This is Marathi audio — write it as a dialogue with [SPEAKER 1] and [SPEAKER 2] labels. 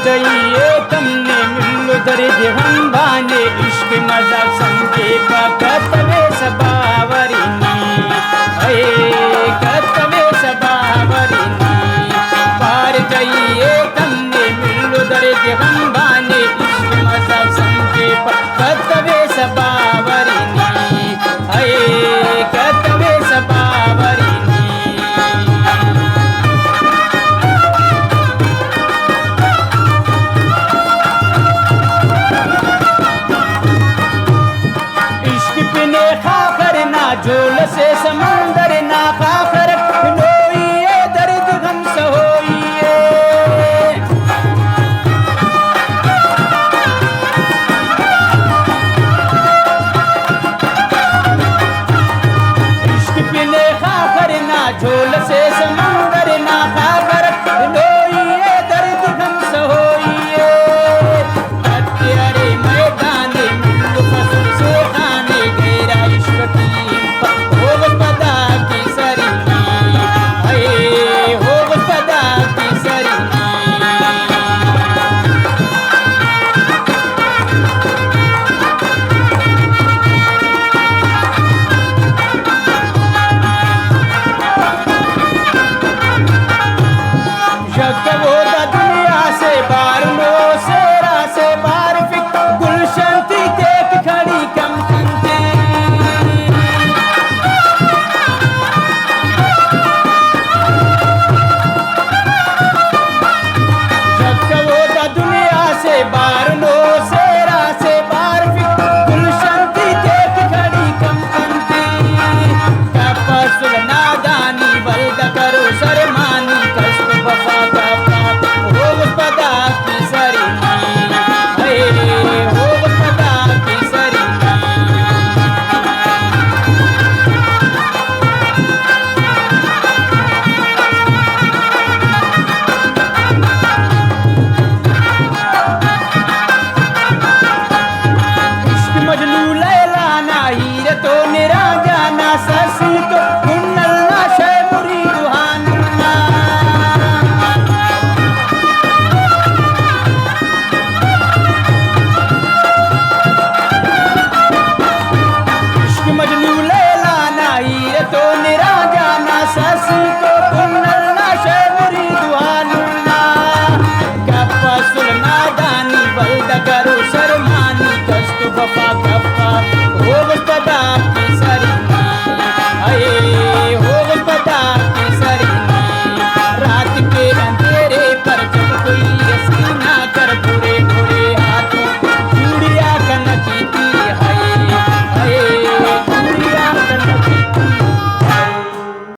[SPEAKER 1] चाहिए तुमने मिल्लु दर्द हम बाने इश्क मजा समझे कतवे सबावरिनी कतवे सबावरिनी पार चाहिए तुमने मिल्लु दर्द हम बाने इश्क मजा समझे कतवे सबावरिनी कतवे सबावरिनी झोल से समंदर ना खाकर लोइए दर्द गम सहोइए इश्क पीने खाकर ना झोल से समंदर ना खाकर लोइए दर्द गम सहोइए हत्यारे मैदान मिल्लु फसल से खाने घेरा इश्क की जब वो